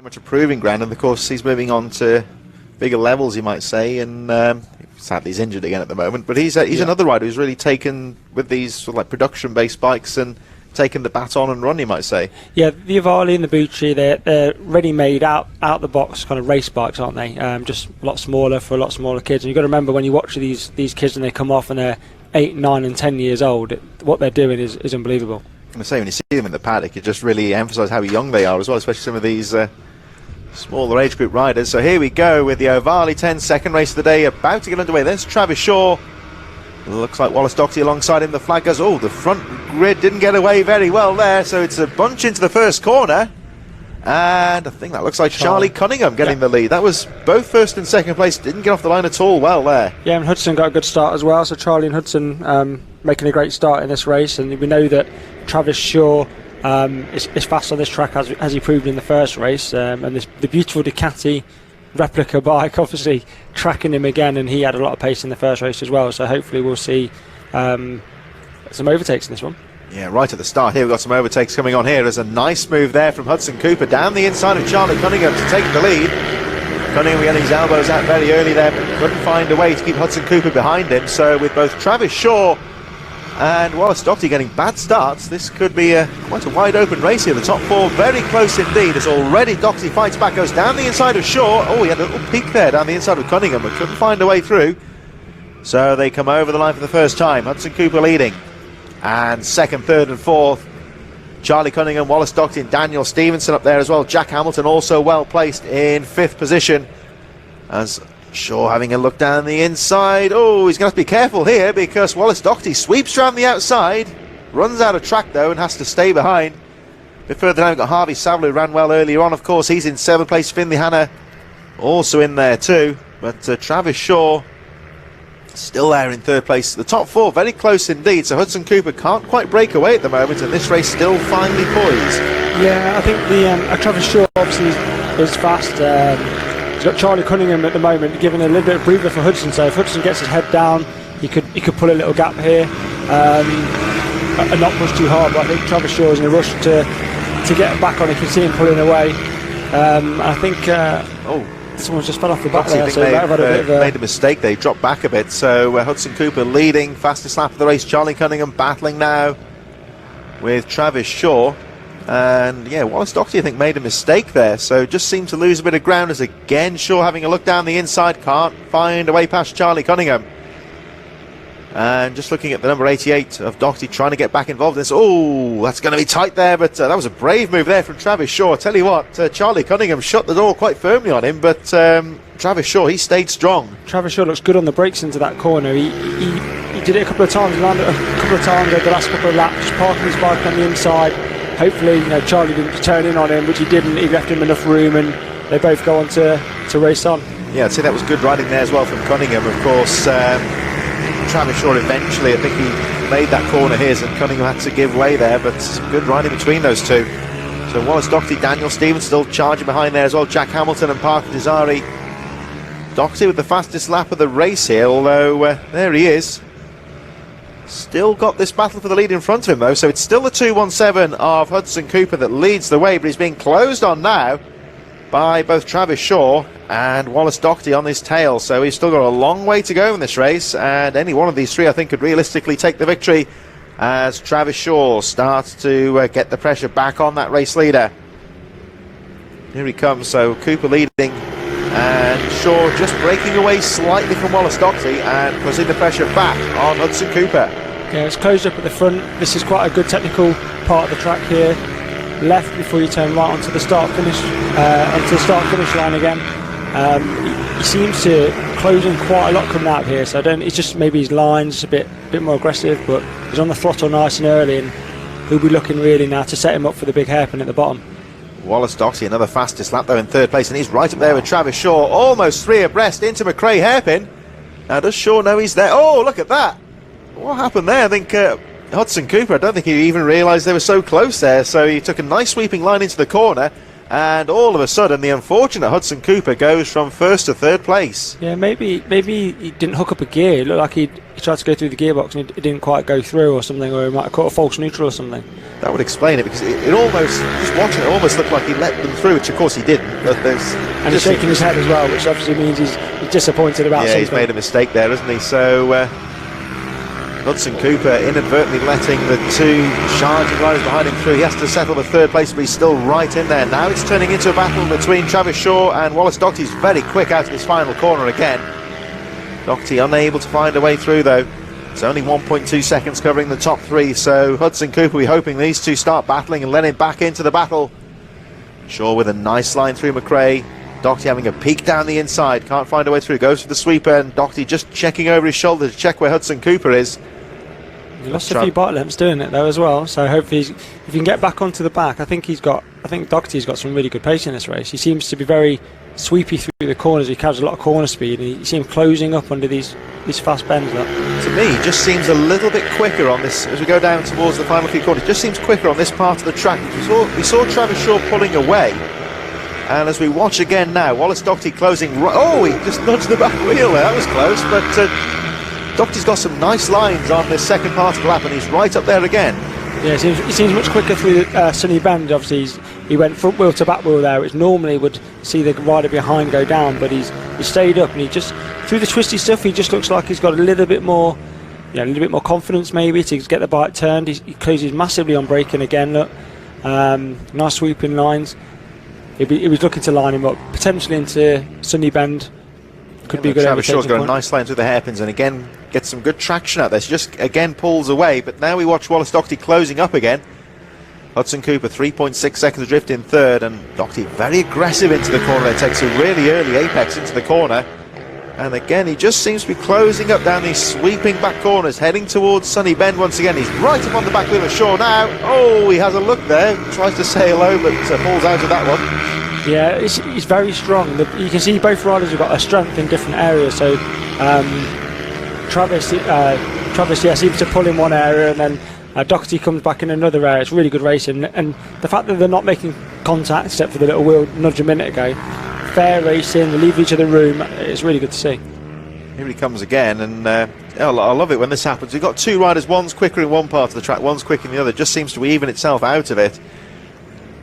much a proving ground, and of course he's moving on to bigger levels, you might say, and sadly he's injured again at the moment, but he's another rider who's really taken with these sort of like production-based bikes and taken the baton and run, you might say. Yeah, the Ohvale and the Bucci, they're ready-made out the box kind of race bikes, aren't they? Just a lot smaller for a lot smaller kids. And you've got to remember, when you watch these kids and they come off and they're 8, 9 and 10 years old, what they're doing is unbelievable. I'm say, when you see them in the paddock, you just really emphasise how young they are as well, especially some of these smaller age group riders. So here we go with the Ohvale 10 second race of the day about to get underway. There's Travis Shaw. Looks like Wallace Doherty alongside him. The flag goes. Oh, the front grid didn't get away very well there, so it's a bunch into the first corner. And I think that looks like Charlie Cunningham getting the lead. That was both first and second place. Didn't get off the line at all well there. Yeah, and Hudson got a good start as well. So Charlie and Hudson making a great start in this race. And we know that Travis Shaw is fast on this track, as he proved in the first race. And the beautiful Ducati replica bike obviously tracking him again, and he had a lot of pace in the first race as well, so hopefully we'll see some overtakes in this one. Yeah, right at the start here we've got some overtakes coming on here. There's a nice move there from Hudson Cooper down the inside of Charlie Cunningham to take the lead. Cunningham getting his elbows out very early there, but couldn't find a way to keep Hudson Cooper behind him. So with both Travis Shaw and Wallace Doherty getting bad starts, this could be quite a wide open race here. The top four very close indeed, as already Doherty fights back, goes down the inside of Shaw. Oh, he had a little peek there down the inside of Cunningham, but couldn't find a way through. So they come over the line for the first time. Hudson Cooper leading, and second, third and fourth Charlie Cunningham, Wallace Doherty and Daniel Stevenson up there as well. Jack Hamilton also well placed in fifth position, as Shaw having a look down the inside. Oh, he's going to have to be careful here, because Wallace Doherty sweeps around the outside, runs out of track though and has to stay behind. A bit further down we've got Harvey Saville, who ran well earlier on. Of course, he's in seventh place. Finley Hanna also in there too, but Travis Shaw still there in third place. The top four very close indeed, so Hudson Cooper can't quite break away at the moment, and this race still finely poised. Yeah, I think the Travis Shaw obviously is fast. He's got Charlie Cunningham at the moment giving a little bit of breather for Hudson, so if Hudson gets his head down, he could pull a little gap here and not push too hard. But I think Travis Shaw is in a rush to get back on. You can see him pulling away. I think someone's just fell off the back there, so they made a mistake. They dropped back a bit. So Hudson Cooper leading, fastest lap of the race. Charlie Cunningham battling now with Travis Shaw. And yeah, Wallace Doherty I think made a mistake there, so just seemed to lose a bit of ground, as again Shaw having a look down the inside, can't find a way past Charlie Cunningham. And just looking at the number 88 of Doherty trying to get back involved in this. Oh, that's going to be tight there, but that was a brave move there from Travis Shaw. I tell you what, Charlie Cunningham shut the door quite firmly on him, but Travis Shaw, he stayed strong. Travis Shaw looks good on the brakes into that corner. He did it a couple of times, landed a couple of times over the last couple of laps, just parking his bike on the inside. Hopefully, Charlie didn't turn in on him, which he didn't. He left him enough room, and they both go on to race on. Yeah, I'd say that was good riding there as well from Cunningham. Of course, Travis Shaw eventually, I think he made that corner his, and Cunningham had to give way there, but good riding between those two. So Wallace Doherty, Daniel Stevens still charging behind there as well. Jack Hamilton and Parker Desari. Doherty with the fastest lap of the race here, although there he is. Still got this battle for the lead in front of him though, so it's still the 217 of Hudson Cooper that leads the way, but he's being closed on now by both Travis Shaw and Wallace Doherty on his tail, so he's still got a long way to go in this race, and any one of these three I think could realistically take the victory, as Travis Shaw starts to get the pressure back on that race leader. Here he comes, so Cooper leading, and Shaw just breaking away slightly from Wallace Doherty and putting the pressure back on Hudson Cooper. Yeah, it's closed up at the front. This is quite a good technical part of the track here. Left before you turn right onto the start-finish line again. He seems to close in quite a lot coming out here, so it's just maybe his line's a bit more aggressive, but he's on the throttle nice and early, and he'll be looking really now to set him up for the big hairpin at the bottom. Wallace Doherty, another fastest lap though in third place, and he's right up there with Travis Shaw, almost three abreast into McRae hairpin. Now does Shaw know he's there? Oh, look at that! What happened there? I think Hudson Cooper, I don't think he even realised they were so close there, so he took a nice sweeping line into the corner, and all of a sudden the unfortunate Hudson Cooper goes from first to third place. Yeah, maybe he didn't hook up a gear. It looked like he tried to go through the gearbox and it didn't quite go through or something, or he might have caught a false neutral or something. That would explain it, because it almost, just watching it, almost looked like he let them through, which of course he didn't. But and he's shaking his head as well, which obviously means he's disappointed about something. Yeah, he's made a mistake there, hasn't he? So Hudson Cooper inadvertently letting the two charging riders behind him through. He has to settle the third place, but he's still right in there. Now it's turning into a battle between Travis Shaw and Wallace Doherty's very quick out of his final corner again. Doherty unable to find a way through, though. It's only 1.2 seconds covering the top three, so Hudson Cooper, we're hoping these two start battling and let him back into the battle. Shaw with a nice line through McRae. Doherty having a peek down the inside, can't find a way through, goes for the sweeper, and Doherty just checking over his shoulder to check where Hudson Cooper is. He lost a few bike lengths doing it though as well, so hopefully if he can get back onto the back. I think Doherty's got some really good pace in this race. He seems to be very sweepy through the corners. He carries a lot of corner speed, and you see him closing up under these fast bends. To me, he just seems a little bit quicker on this as we go down towards the final few corners. It just seems quicker on this part of the track. We saw Travis Shaw pulling away, and as we watch again now, Wallace Doherty closing. Oh, he just nudged the back wheel there. That was close, but Doherty's got some nice lines on this second part of the lap, and he's right up there again. Yeah, he seems much quicker through Sunny Bend. Obviously, he went front wheel to back wheel there, which normally would see the rider behind go down, but he stayed up, and he just, through the twisty stuff, he just looks like he's got a little bit more confidence maybe to get the bike turned. He closes massively on braking again. Look, nice sweeping lines. He was looking to line him up potentially into Sunny Bend. Could be a good. Travis Shaw's got a nice line through the hairpins, and again gets some good traction out there. She just again pulls away, but now we watch Wallace Doherty closing up again. Hudson Cooper 3.6 seconds adrift in third, and Doherty very aggressive into the corner. It takes a really early apex into the corner, and again he just seems to be closing up down these sweeping back corners, heading towards Sunny Bend once again. He's right up on the back wheel of Shaw now. Oh, he has a look there, tries to say hello, but falls out of that one. Yeah, he's very strong. You can see both riders have got a strength in different areas. So Travis seems to pull in one area, and then Doherty comes back in another area. It's really good racing, and the fact that they're not making contact except for the little wheel nudge a minute ago, fair racing. They leave each other room. It's really good to see. Here he comes again, and I love it when this happens. We've got two riders, one's quicker in one part of the track, one's quicker in the other. It just seems to even itself out of it.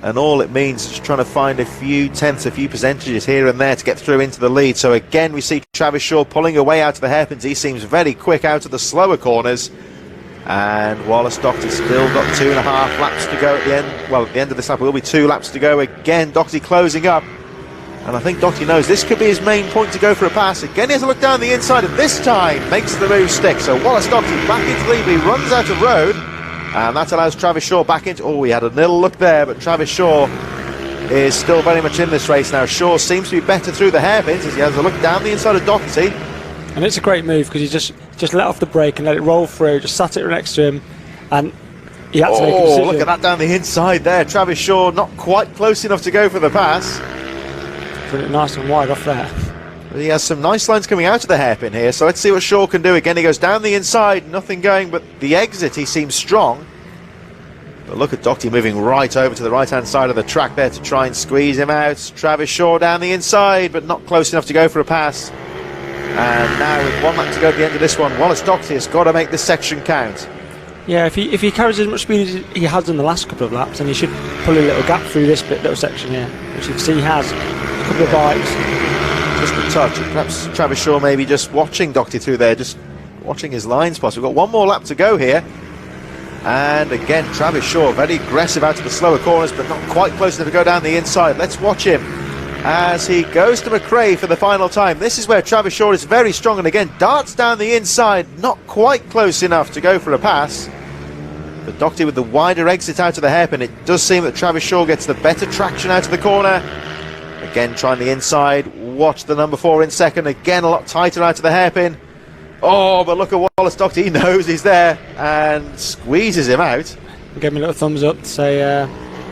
And all it means is just trying to find a few tenths, a few percentages here and there to get through into the lead. So again, we see Travis Shaw pulling away out of the hairpins. He seems very quick out of the slower corners. And Wallace Doherty still got 2.5 laps to go at the end. Well, at the end of this lap, will be 2 laps to go. Again, Doherty closing up. And I think Doherty knows this could be his main point to go for a pass. Again, he has a look down the inside, and this time makes the move stick. So Wallace Doherty back into the lead. He runs out of road. And that allows Travis Shaw back into... Oh, he had a little look there, but Travis Shaw is still very much in this race now. Shaw seems to be better through the hairpins as he has a look down the inside of Doherty. And it's a great move because he just let off the brake and let it roll through, just sat it next to him, and he had to make a decision. Look at that down the inside there. Travis Shaw not quite close enough to go for the pass. Put it nice and wide off there. But he has some nice lines coming out of the hairpin here, so let's see what Shaw can do. Again, he goes down the inside, nothing going, but the exit, he seems strong. But look at Doherty moving right over to the right-hand side of the track there to try and squeeze him out. Travis Shaw down the inside, but not close enough to go for a pass. And now with 1 lap to go at the end of this one, Wallace Doherty has got to make this section count. Yeah, if he carries as much speed as he has in the last couple of laps, then he should pull a little gap through this little section here, which you can see he has a couple of bikes. Just a touch. Perhaps Travis Shaw maybe just watching Doherty through there, just watching his lines pass. We've got 1 more lap to go here. And again, Travis Shaw very aggressive out of the slower corners, but not quite close enough to go down the inside. Let's watch him as he goes to McRae for the final time. This is where Travis Shaw is very strong, and again darts down the inside, not quite close enough to go for a pass. But Doherty with the wider exit out of the hairpin, it does seem that Travis Shaw gets the better traction out of the corner. Again trying the inside, watch the number 4 in second, again a lot tighter out of the hairpin. Oh, but look at Wallace Doherty, he knows he's there and squeezes him out. Give me a little thumbs up to say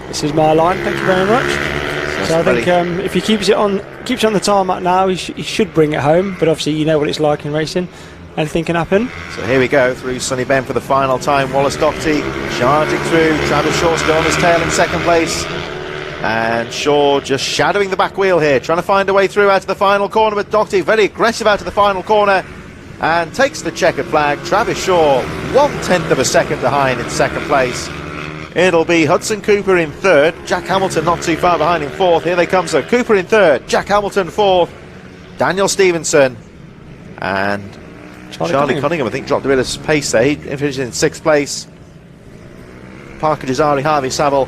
this is my line, thank you very much. So I think if he keeps it on the tarmac now, he should bring it home, but obviously you know what it's like in racing, anything can happen. So here we go through Sunny Bend for the final time. Wallace Doherty charging through, Travis Shaw still on his tail in second place. And Shaw just shadowing the back wheel here, trying to find a way through out of the final corner, but Doherty very aggressive out of the final corner and takes the checkered flag. Travis Shaw 1/10 of a second behind in second place It'll be Hudson Cooper in third, Jack Hamilton not too far behind in fourth. Here they come, so Cooper in third, Jack Hamilton fourth, Daniel Stevenson and Charlie Cunningham I think dropped a bit of pace there. He finished in sixth place. Parker Jazari, Harvey Saville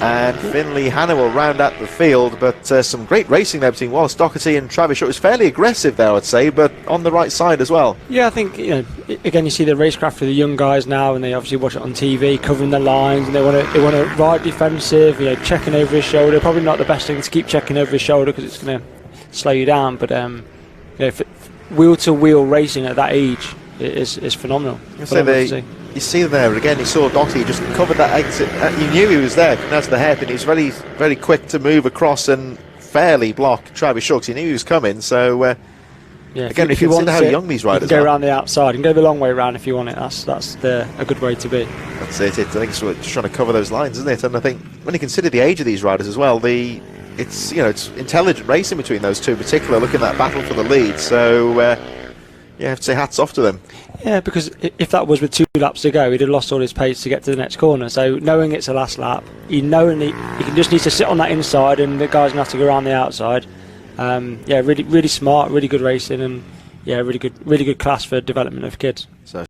and Finley Hanna will round out the field, but some great racing there between Wallace Doherty and Travis Shaw. It was fairly aggressive there, I'd say, but on the right side as well. Yeah, I think, again, you see the racecraft for the young guys now, and they obviously watch it on TV, covering the lines, and they want to ride defensive, checking over his shoulder. Probably not the best thing to keep checking over his shoulder because it's going to slow you down, but wheel-to-wheel racing at that age is phenomenal. You see there again, you saw Doherty just covered that exit. You knew he was there. That's the hairpin. He was very, very quick to move across and fairly block Travis Shaw. He knew he was coming. So again, if you consider how young these riders you can go are. around the outside. You can go the long way around if you want it. That's a good way to be. That's it. I think it's just trying to cover those lines, isn't it? And I think when you consider the age of these riders as well, it's intelligent racing between those two in particular. Looking at that battle for the lead. So I have to say hats off to them. Yeah, because if that was with 2 laps to go, he'd have lost all his pace to get to the next corner. So knowing it's a last lap, he just needs to sit on that inside, and the guy's going to have to go around the outside. Really, really smart, really good racing, and really good class for development of kids. So